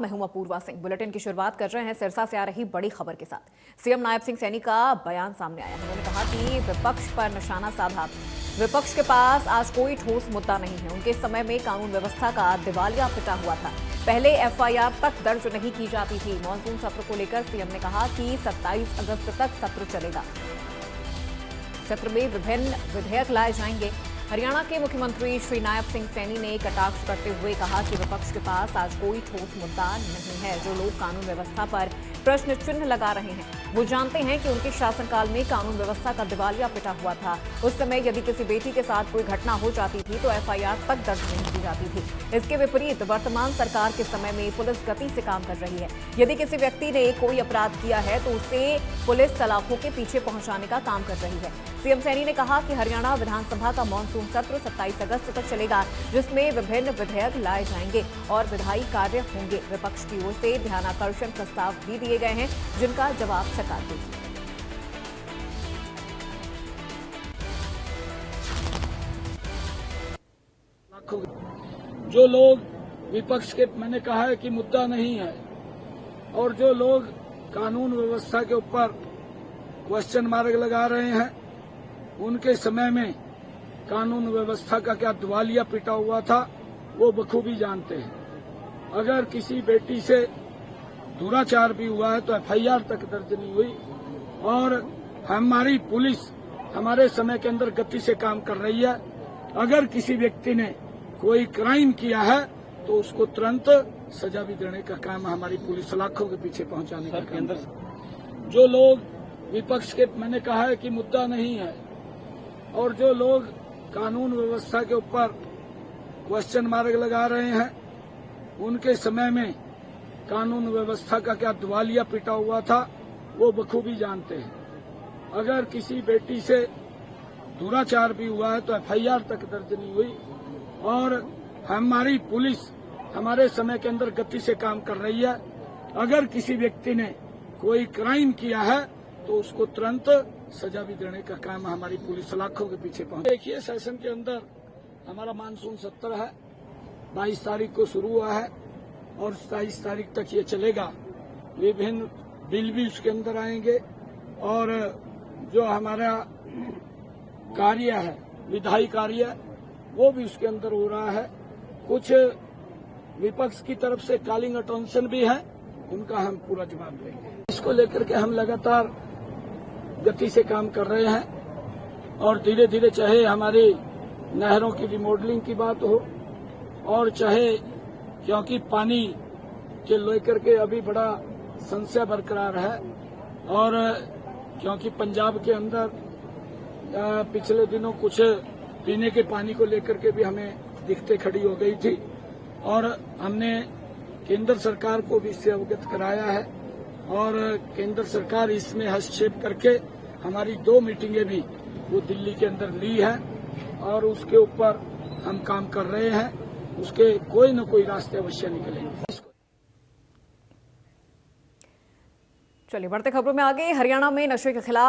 मैं हूं अपूर्वा सिंह। बुलेटिन की शुरुआत कर रहे हैं सिरसा से आ रही बड़ी खबर के साथ। सीएम नायब सिंह सैनी का बयान सामने आया। उन्होंने कहा कि विपक्ष पर निशाना साधा। विपक्ष के पास आज कोई ठोस मुद्दा नहीं है। उनके समय में कानून व्यवस्था का दिवालिया पिटा हुआ था। पहले एफआईआर तक दर्ज नहीं की जाती थी। मानसून सत्र को लेकर सीएम ने कहा कि 27 अगस्त तक सत्र चलेगा। सत्र में विभिन्न विधेयक लाए जाएंगे। हरियाणा के मुख्यमंत्री श्री नायब सिंह सैनी ने कटाक्ष करते हुए कहा कि विपक्ष के पास आज कोई ठोस मुद्दा नहीं है। जो लोग कानून व्यवस्था पर प्रश्न चिन्ह लगा रहे हैं वो जानते हैं कि उनके शासनकाल में कानून व्यवस्था का दिवालिया पिटा हुआ था। उस समय यदि किसी बेटी के साथ कोई घटना हो जाती थी तो एफआईआर तक दर्ज नहीं की जाती थी। इसके विपरीत वर्तमान सरकार के समय में पुलिस गति से काम कर रही है। यदि किसी व्यक्ति ने कोई अपराध किया है तो उसे पुलिस सलाखों के पीछे पहुंचाने का काम कर रही है। सीएम सैनी ने कहा कि हरियाणा विधानसभा का मानसून सत्र 27 अगस्त तक चलेगा, जिसमें विभिन्न विधेयक लाए जाएंगे और विधायी कार्य होंगे। विपक्ष की ओर से ध्यानाकर्षण प्रस्ताव भी दिए गए हैं, जिनका जवाब सरकार देगी। जो लोग विपक्ष के, मैंने कहा है कि मुद्दा नहीं है, और जो लोग कानून व्यवस्था के ऊपर क्वेश्चन मार्क लगा रहे हैं, उनके समय में कानून व्यवस्था का क्या दिवालिया पिटा हुआ था वो बखूबी जानते हैं। अगर किसी बेटी से दुराचार भी हुआ है तो एफआईआर तक दर्ज नहीं हुई, और हमारी पुलिस हमारे समय के अंदर गति से काम कर रही है। अगर किसी व्यक्ति ने कोई क्राइम किया है तो उसको तुरंत सजा भी देने का काम हमारी पुलिस सलाखों के पीछे पहुंचाने का काम। जो लोग विपक्ष के, मैंने कहा है कि मुद्दा नहीं है, और जो लोग कानून व्यवस्था के ऊपर क्वेश्चन मार्क लगा रहे हैं, उनके समय में कानून व्यवस्था का क्या दिवालिया पिटा हुआ था वो बखूबी जानते हैं। अगर किसी बेटी से दुराचार भी हुआ है तो एफआईआर तक दर्ज नहीं हुई, और हमारी पुलिस हमारे समय के अंदर गति से काम कर रही है। अगर किसी व्यक्ति ने कोई क्राइम किया है तो उसको तुरंत सजा भी देने का काम हमारी पुलिस सलाखों के पीछे पहुंच। देखिए, सेशन के अंदर हमारा मानसून सत्र है, 22 तारीख को शुरू हुआ है और 27 तारीख तक ये चलेगा। विभिन्न बिल भी उसके अंदर आएंगे, और जो हमारा कार्य है, विधायी कार्य, वो भी उसके अंदर हो रहा है। कुछ विपक्ष की तरफ से कॉलिंग अटेंशन भी है, उनका हम पूरा जवाब देंगे। इसको लेकर के हम लगातार गति से काम कर रहे हैं, और धीरे धीरे, चाहे हमारी नहरों की रिमॉडलिंग की बात हो, और चाहे, क्योंकि पानी के लेकर के अभी बड़ा संशय बरकरार है, और क्योंकि पंजाब के अंदर पिछले दिनों कुछ पीने के पानी को लेकर के भी हमें दिक्कतें खड़ी हो गई थी, और हमने केंद्र सरकार को भी इससे अवगत कराया है, और केंद्र सरकार इसमें हस्तक्षेप करके हमारी 2 मीटिंगें भी वो दिल्ली के अंदर ली है, और उसके ऊपर हम काम कर रहे हैं। उसके कोई न कोई रास्ते अवश्य निकलेंगे। चलिए बढ़ते खबरों में आगे। हरियाणा में नशे के खिलाफ